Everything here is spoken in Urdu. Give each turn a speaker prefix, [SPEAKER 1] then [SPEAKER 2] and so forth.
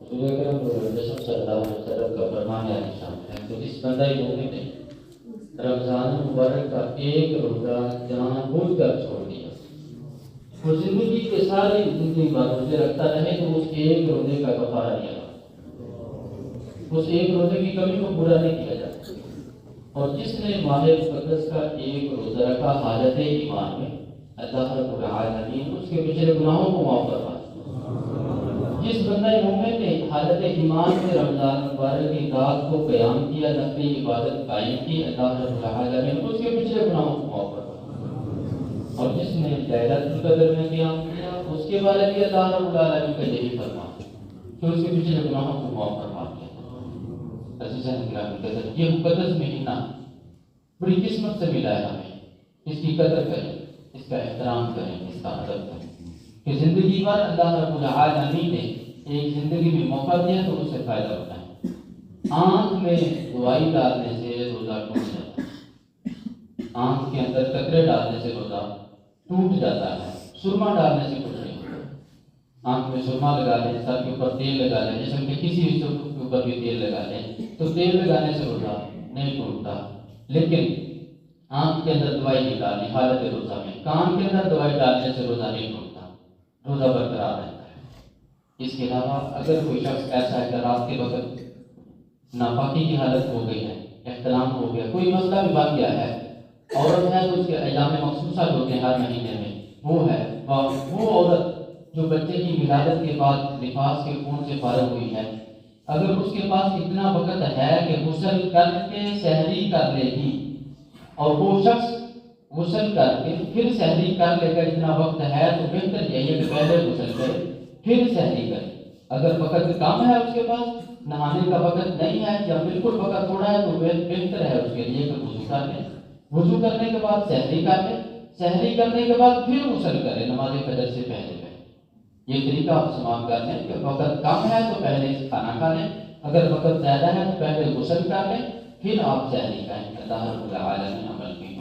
[SPEAKER 1] حضور اکرم صلی اللہ علیہ وسلم کا فرمان ہے تو اس بندہ مومن نے رمضان مبارک کا ایک روزہ جان بوجھ کر چھوڑ دیا، وہ زندگی کے ساری زندگی بعد روزے رکھتا رہے تو اس ایک روزے کا کفارہ نہیں ہوگا، اس ایک روزے کی کمی کو پورا نہیں کیا جاتا۔ اور جس نے ماہ مقدس کا ایک روزہ رکھا حالت ایمان میں، اللہ رب العالمین اس کے پچھلے گناہوں کو معاف کروا۔ جس بندہ مومن نے حالت ایمان میں رمضان مبارک کی رات کو قیام کیا، نفلی عبادت قائم کی، اللہ رب العالمین اس کے پچھلے گناہوں کو معاف کروا۔ اور جس نے لیلۃ القدر میں قیام کیا، اس کے بارے میں اللہ رب العالمین کا یہی فرمان کہ اس کے پچھلے گناہوں کو معاف کروا دیا۔ عزیزان کرام، یہ مقدس مہینہ بڑی قسمت سے ملا ہے ہمیں، اس کی قدر کریں، اس کا احترام کریں، اس کا ادب کریں کہ زندگی بھر اللہ رب العالمین نے ایک زندگی میں موقع دیا تو اس سے فائدہ اٹھائیں۔ آنکھ میں دوائی ڈالنے سے روزہ ٹوٹ جاتا ہے، آنکھ کے اندر قطرے ڈالنے سے روزہ ٹوٹ جاتا ہے، سرما ڈالنے سے کچھ نہیں ہوتا۔ آنکھ میں سرما لگا لیں، سر کے اوپر تیل لگا لیں، جسم کے کسی حصے کے اوپر بھی تیل لگا لیں تو تیل لگانے سے روزہ نہیں ٹوٹتا۔ لیکن آنکھ کے اندر دوائی نہیں ڈالنی حالت روزہ میں، کان کے اندر دوائی ڈالنے سے روزہ نہیں ٹوٹتا، روزہ برقرار رہتا ہے۔ اس کے علاوہ اگر کوئی شخص ایسا ہے کہ رات کے وقت ناپاکی کی حالت ہو گئی ہے، احتلام ہو گیا، کوئی مسئلہ بھی بن گیا ہے، عورت ہے تو اس کے ایام مخصوصہ جو ہوتے ہیں ہر مہینے میں وہ ہے، وہ عورت جو بچے کی ولادت کے بعد نفاس کے خون سے فارغ ہوئی ہے، اگر اس کے پاس اتنا وقت ہے کہ غسل کر کے سحری کر لے گی، اور وہ شخص غسل کر کے پھر سحری کر لے گا، اتنا وقت ہے تو بہتر یہی ہے کہ پہلے غسل کرے پھر سحری کرے۔ اگر وقت کم ہے اس کے پاس، نہانے کا وقت نہیں ہے یا بالکل وقت تھوڑا ہے تو بہتر ہے اس کے لیے کہ وضو کر لے، وضو کرنے کے بعد سحری کر لے، سحری کرنے کے بعد پھر غسل کرے نماز فجر سے پہلے۔ یہ طریقہ آپ سماعت کر لیں کہ وقت کم ہے تو پہلے کھانا کھا لیں، اگر وقت زیادہ ہے تو پہلے غسل کر لیں، پھر آپ سحری کریں۔ اللہ رب العالمین عمل کی